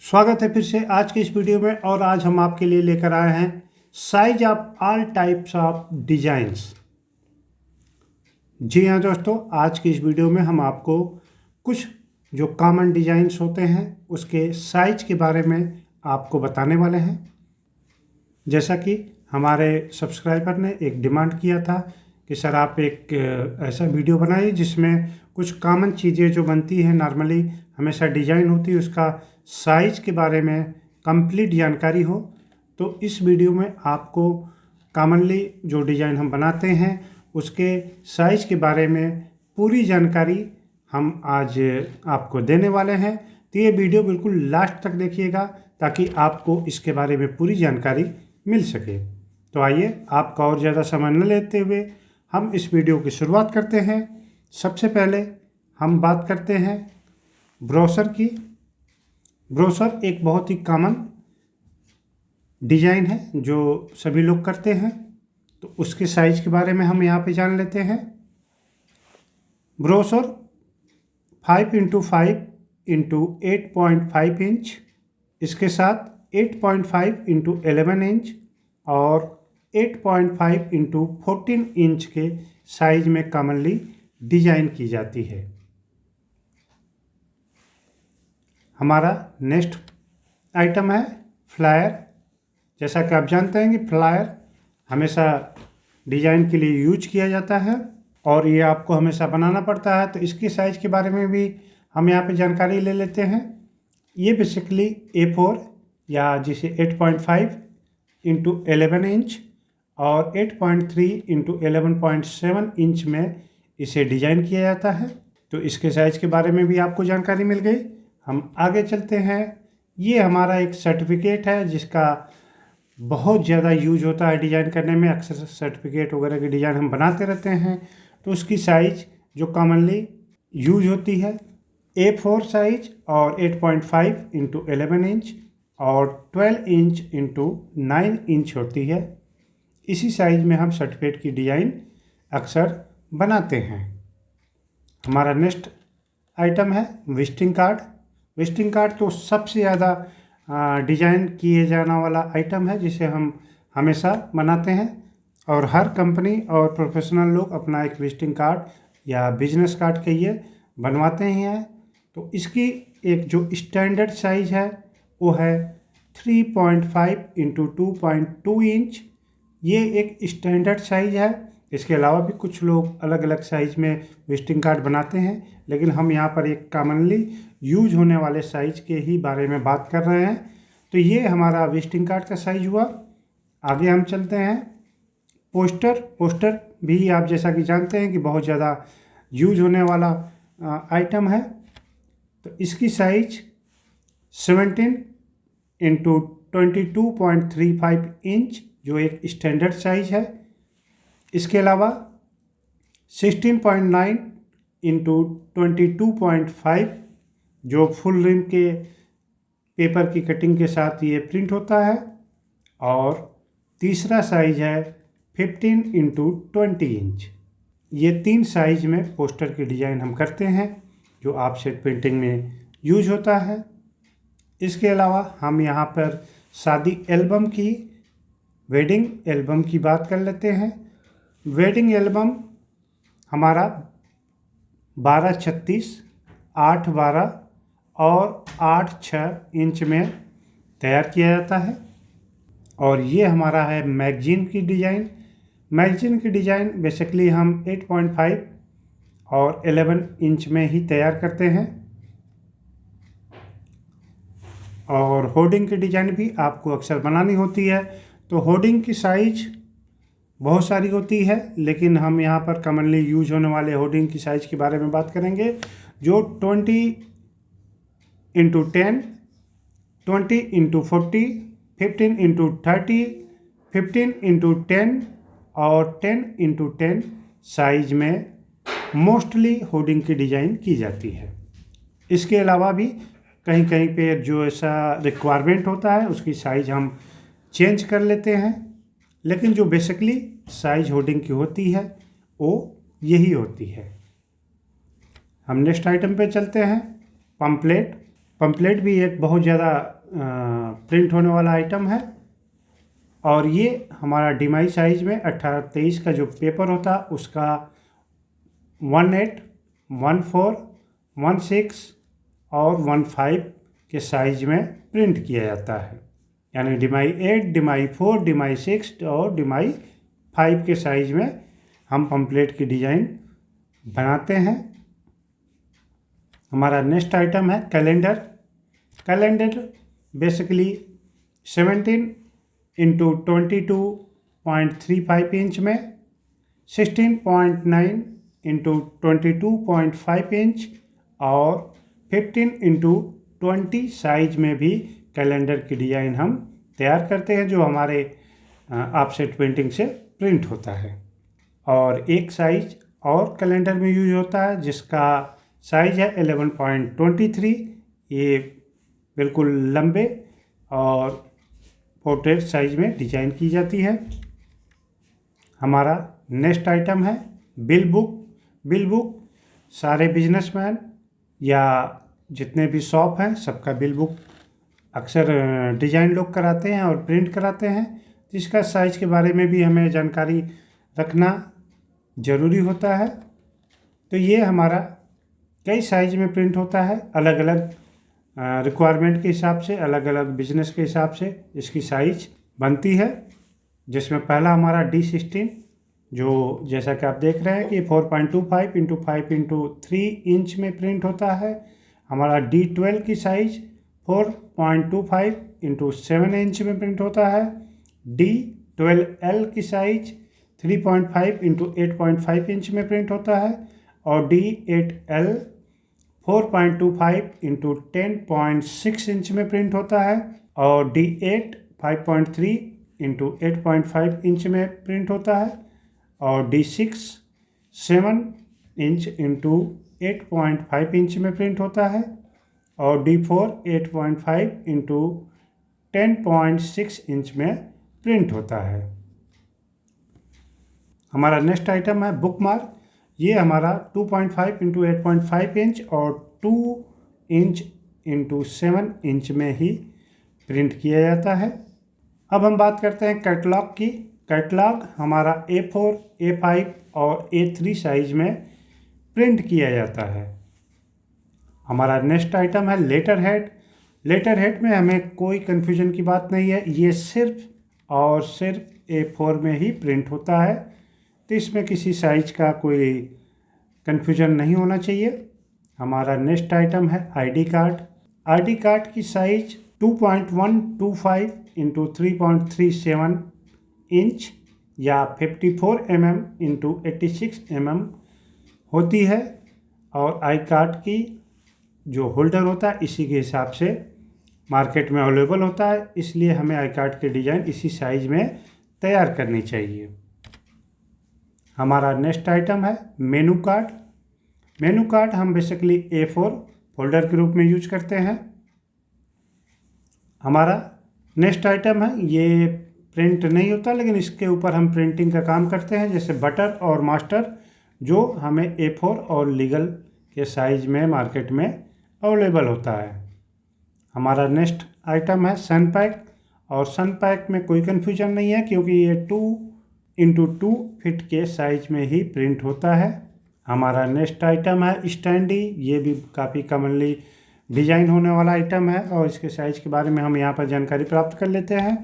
स्वागत है फिर से आज के इस वीडियो में। और आज हम आपके लिए लेकर आए हैं size of all types of designs. जी हाँ दोस्तों, आज की इस वीडियो में हम आपको कुछ जो कॉमन डिजाइंस होते हैं उसके साइज के बारे में आपको बताने वाले हैं। जैसा कि हमारे सब्सक्राइबर ने एक डिमांड किया था कि सर आप एक ऐसा वीडियो बनाइए जिसमें कुछ कॉमन चीज़ें जो बनती हैं, नॉर्मली हमेशा डिजाइन होती है, उसका साइज के बारे में कंप्लीट जानकारी हो। तो इस वीडियो में आपको कॉमनली जो डिज़ाइन हम बनाते हैं उसके साइज के बारे में पूरी जानकारी हम आज आपको देने वाले हैं। तो ये वीडियो बिल्कुल लास्ट तक देखिएगा ताकि आपको इसके बारे में पूरी जानकारी मिल सके। तो आइए आपका और ज़्यादा समय न लेते हुए हम इस वीडियो की शुरुआत करते हैं। सबसे पहले हम बात करते हैं ब्रोशर की। ब्रोशर एक बहुत ही कॉमन डिज़ाइन है जो सभी लोग करते हैं, तो उसके साइज के बारे में हम यहाँ पे जान लेते हैं। ब्रोशर 5x5 इंटू 8.5 इंच, इसके साथ 8.5 इंटू 11 इंच और 8.5 इंटू 14 इंच के साइज में कॉमनली डिजाइन की जाती है। हमारा नेक्स्ट आइटम है फ्लायर। जैसा कि आप जानते हैं कि फ्लायर हमेशा डिजाइन के लिए यूज किया जाता है और ये आपको हमेशा बनाना पड़ता है, तो इसकी साइज के बारे में भी हम यहाँ पे जानकारी ले लेते हैं। ये बेसिकली A4 या जिसे 8.5 इंटू 11 इंच और 8.3 इंटू 11.7 इंच में इसे डिजाइन किया जाता है। तो इसके साइज के बारे में भी आपको जानकारी मिल गई। हम आगे चलते हैं। ये हमारा एक सर्टिफिकेट है जिसका बहुत ज़्यादा यूज होता है डिज़ाइन करने में। अक्सर सर्टिफिकेट वगैरह की डिज़ाइन हम बनाते रहते हैं, तो उसकी साइज जो कॉमनली यूज होती है A4 साइज और 8.5 इंटू 11 इंच और 12 इंच इंटू 9 इंच होती है। इसी साइज में हम सर्टिफिकेट की डिज़ाइन अक्सर बनाते हैं। हमारा नेक्स्ट आइटम है विजिटिंग कार्ड। विजिटिंग कार्ड तो सबसे ज़्यादा डिज़ाइन किए जाने वाला आइटम है जिसे हम हमेशा बनाते हैं और हर कंपनी और प्रोफेशनल लोग अपना एक विजिटिंग कार्ड या बिजनेस कार्ड कहिए बनवाते ही हैं। तो इसकी एक जो स्टैंडर्ड साइज है वो है 3.5 इंटू 2.2 इंच। ये एक स्टैंडर्ड साइज है। इसके अलावा भी कुछ लोग अलग अलग साइज में विजिटिंग कार्ड बनाते हैं, लेकिन हम यहाँ पर एक कॉमनली यूज होने वाले साइज के ही बारे में बात कर रहे हैं। तो ये हमारा विजिटिंग कार्ड का साइज हुआ। आगे हम चलते हैं पोस्टर। पोस्टर भी आप जैसा कि जानते हैं कि बहुत ज़्यादा यूज होने वाला आइटम है। तो इसकी साइज 17 इंटू 22.35 इंच जो एक स्टैंडर्ड साइज है। इसके अलावा 16.9 इंटू 22.5 जो फुल रिम के पेपर की कटिंग के साथ ये प्रिंट होता है। और तीसरा साइज है 15 इंटू 20 इंच। ये 3 साइज में पोस्टर की डिज़ाइन हम करते हैं जो ऑफसेट प्रिंटिंग में यूज होता है। इसके अलावा हम यहाँ पर शादी एल्बम की, वेडिंग एल्बम की बात कर लेते हैं। वेडिंग एल्बम हमारा 12-36, 8-12 और 8-6 इंच में तैयार किया जाता है। और ये हमारा है मैगजीन की डिज़ाइन। मैगजीन की डिज़ाइन बेसिकली हम 8.5 और 11 इंच में ही तैयार करते हैं। और होर्डिंग की डिज़ाइन भी आपको अक्सर बनानी होती है। तो होर्डिंग की साइज बहुत सारी होती है, लेकिन हम यहाँ पर कॉमनली यूज होने वाले होर्डिंग की साइज़ के बारे में बात करेंगे जो 20 इंटू 10, 20 इंटू 40, 15 इंटू 30, 15 इंटू 10 और 10 इंटू 10 साइज में मोस्टली होर्डिंग की डिज़ाइन की जाती है। इसके अलावा भी कहीं कहीं पे जो ऐसा रिक्वायरमेंट होता है उसकी साइज़ हम चेंज कर लेते हैं, लेकिन जो बेसिकली साइज होर्डिंग की होती है वो यही होती है। हम नेक्स्ट आइटम पे चलते हैं पंपलेट। पम्पलेट भी एक बहुत ज़्यादा प्रिंट होने वाला आइटम है। और ये हमारा DMI साइज में 18-23 का जो पेपर होता है उसका 18, 14, 16 और 15 के साइज में प्रिंट किया जाता है। यानी DMI 8, DMI 4, DMI 6 और DMI 5 के साइज में हम पम्पलेट की डिज़ाइन बनाते हैं। हमारा नेक्स्ट आइटम है calendar. Calendar basically 17 into 22.35 inch में, 16.9 इंटू 22.5 इंच और 15 इंटू 20 साइज में भी कैलेंडर की डिज़ाइन हम तैयार करते हैं, जो हमारे ऑफसेट प्रिंटिंग से प्रिंट होता है। और एक साइज और कैलेंडर में यूज होता है जिसका साइज है 11.23। ये बिल्कुल लंबे और पोर्ट्रेट साइज में डिजाइन की जाती है। हमारा नेक्स्ट आइटम है बिल बुक। बिल बुक सारे बिजनेसमैन या जितने भी शॉप हैं सबका बिल बुक अक्सर डिज़ाइन लोग कराते हैं और प्रिंट कराते हैं। इसका साइज़ के बारे में भी हमें जानकारी रखना ज़रूरी होता है। तो ये हमारा कई साइज में प्रिंट होता है, अलग अलग रिक्वायरमेंट के हिसाब से, अलग अलग बिजनेस के हिसाब से इसकी साइज बनती है। जिसमें पहला हमारा D16 जो जैसा कि आप देख रहे हैं कि 4.25 इंटू 5 इंटू 3 इंच में प्रिंट होता है। हमारा D12 की साइज 4.25 इंटू 7 इंच में प्रिंट होता है। D12L की साइज 3.5 इंटू 8.5 इंच में प्रिंट होता है। और D8L 4.25 इंटू 10.6 इंच में प्रिंट होता है। और D8 5.3 इंटू 8.5 इंच में प्रिंट होता है। और D6 7 इंच इंटू 8.5 इंच में प्रिंट होता है। और D4 8.5 इंटू 10.6 इंच में प्रिंट होता है। हमारा नेक्स्ट आइटम है बुक मार्क। ये हमारा 2.5 इंटू 8.5 इंच और 2 इंच इंटू 7 इंच में ही प्रिंट किया जाता है। अब हम बात करते हैं कैटलॉग की। कैटलॉग हमारा A4, A5 और A3 साइज में प्रिंट किया जाता है। हमारा नेक्स्ट आइटम है लेटर हेड। लेटर हेड में हमें कोई कन्फ्यूजन की बात नहीं है, ये सिर्फ और सिर्फ A4 में ही प्रिंट होता है, तो इसमें किसी साइज का कोई कन्फ्यूजन नहीं होना चाहिए। हमारा नेक्स्ट आइटम है आईडी कार्ड। आईडी कार्ड की साइज 2.125 इंटू 3.37 इंच या 54 mm इंटू 86 mm होती है। और आई कार्ड की जो होल्डर होता है इसी के हिसाब से मार्केट में अवेलेबल होता है, इसलिए हमें आई कार्ड की डिज़ाइन इसी साइज में तैयार करनी चाहिए। हमारा नेक्स्ट आइटम है मेनू कार्ड। मेनू कार्ड हम बेसिकली A4 फोल्डर के रूप में यूज करते हैं। हमारा नेक्स्ट आइटम है, ये प्रिंट नहीं होता लेकिन इसके ऊपर हम प्रिंटिंग का काम करते हैं, जैसे बटर और मास्टर, जो हमें A4 और लीगल के साइज में मार्केट में अवेलेबल होता है। हमारा नेक्स्ट आइटम है सन पैक। और सन पैक में कोई कन्फ्यूजन नहीं है क्योंकि ये 2x2 फीट के साइज में ही प्रिंट होता है। हमारा नेक्स्ट आइटम है स्टैंडी। ये भी काफ़ी कॉमनली डिजाइन होने वाला आइटम है और इसके साइज के बारे में हम यहाँ पर जानकारी प्राप्त कर लेते हैं।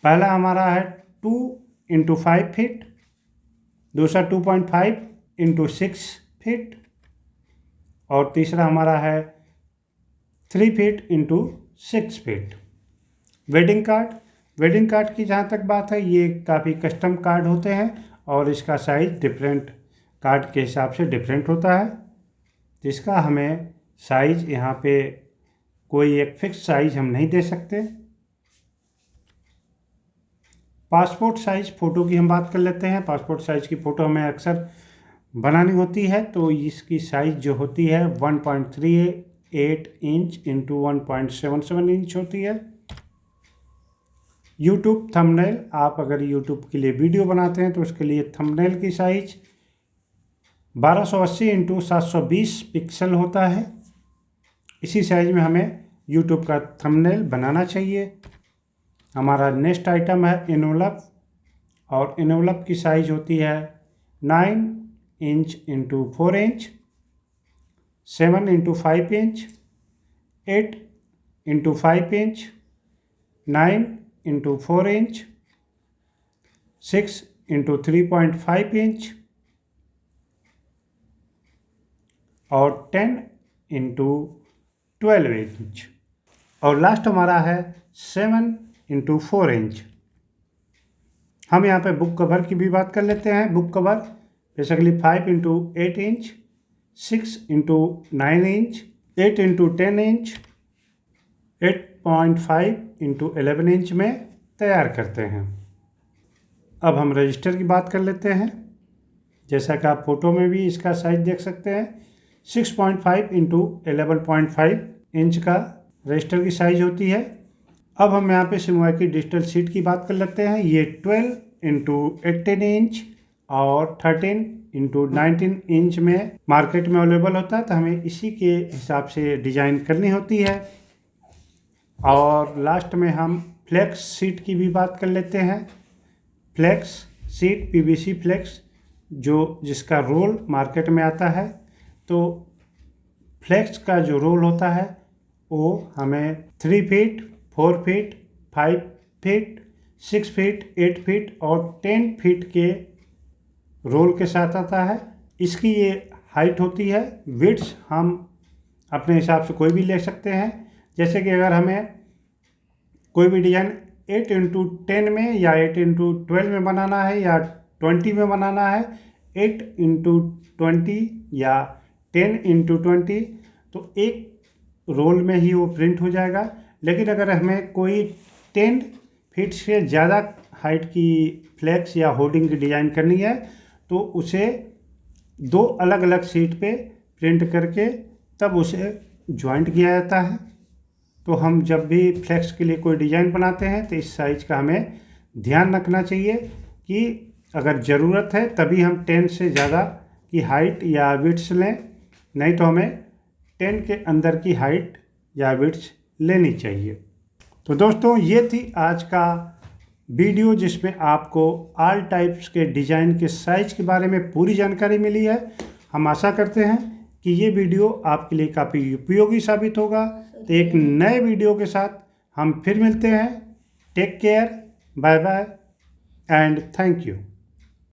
पहला हमारा है 2x5 फीट, दूसरा 2.5 इंटू 6 फीट और तीसरा हमारा है 3 feet into 6 feet. Wedding card. Wedding card की जहाँ तक बात है, ये काफ़ी कस्टम कार्ड होते हैं और इसका साइज डिफरेंट कार्ड के हिसाब से डिफरेंट होता है, जिसका हमें साइज यहाँ पे कोई एक फिक्स साइज हम नहीं दे सकते। पासपोर्ट साइज फ़ोटो की हम बात कर लेते हैं। पासपोर्ट साइज की फ़ोटो हमें अक्सर बनानी होती है, तो इसकी साइज़ जो होती है 1.38 इंच इंटू 1.77 इंच होती है। यूट्यूब थंबनेल, आप अगर यूट्यूब के लिए वीडियो बनाते हैं तो उसके लिए थंबनेल की साइज 1280 इंटू 720 पिक्सल होता है। इसी साइज में हमें यूट्यूब का थंबनेल बनाना चाहिए। हमारा नेक्स्ट आइटम है एनवलप, और एनवलप की साइज़ होती है 9 inch into 4 inch, 7 into 5 inch, 8 into 5 inch, 9 into 4 inch, 6 into 3.5 inch और 10 इंटू 12 इंच, और लास्ट हमारा है 7 इंटू 4 इंच। हम यहाँ पे बुक कवर की भी बात कर लेते हैं। Book cover basically 5 into 8 inch, 6 into 9 inch, 8 into 10 inch, 8.5 into 11 inch में तैयार करते हैं। अब हम रजिस्टर की बात कर लेते हैं। जैसा कि आप फोटो में भी इसका साइज देख सकते हैं, 6.5 इंटू 11.5 इंच का रजिस्टर की साइज़ होती है। अब हम यहाँ पे सिमोवा की डिजिटल सीट की बात कर लेते हैं। ये 12 इंटू 18 इंच और 13 इंटू 19 इंच में मार्केट में अवेलेबल होता है, तो हमें इसी के हिसाब से डिज़ाइन करनी होती है। और लास्ट में हम फ्लेक्स सीट की भी बात कर लेते हैं। फ्लेक्स सीट पीवीसी फ्लेक्स जिसका रोल मार्केट में आता है, तो फ्लेक्स का जो रोल होता है वो हमें 3 feet, 4 feet, 5 feet, 6 feet, 8 feet और 10 फीट के रोल के साथ आता है। इसकी ये हाइट होती है। विड्थ हम अपने हिसाब से कोई भी ले सकते हैं। जैसे कि अगर हमें कोई भी डिज़ाइन 8 इंटू 10 में या 8 इंटू 12 में बनाना है या 20 में बनाना है, 8 इंटू 20 या 10 इंटू 20, तो एक रोल में ही वो प्रिंट हो जाएगा। लेकिन अगर हमें कोई 10 फीट से ज़्यादा हाइट की फ्लेक्स या होर्डिंग की डिज़ाइन करनी है, तो उसे 2 अलग अलग शीट पे प्रिंट करके तब उसे ज्वाइंट किया जाता है। तो हम जब भी फ्लेक्स के लिए कोई डिज़ाइन बनाते हैं तो इस साइज़ का हमें ध्यान रखना चाहिए कि अगर ज़रूरत है तभी हम 10 से ज़्यादा की हाइट या विड्थ लें, नहीं तो हमें 10 के अंदर की हाइट या विड्थ लेनी चाहिए। तो दोस्तों, ये थी आज का वीडियो जिसमें आपको ऑल टाइप्स के डिज़ाइन के साइज़ के बारे में पूरी जानकारी मिली है। हम आशा करते हैं कि ये वीडियो आपके लिए काफ़ी उपयोगी साबित होगा। तो एक नए वीडियो के साथ हम फिर मिलते हैं। Take care, bye bye and thank you.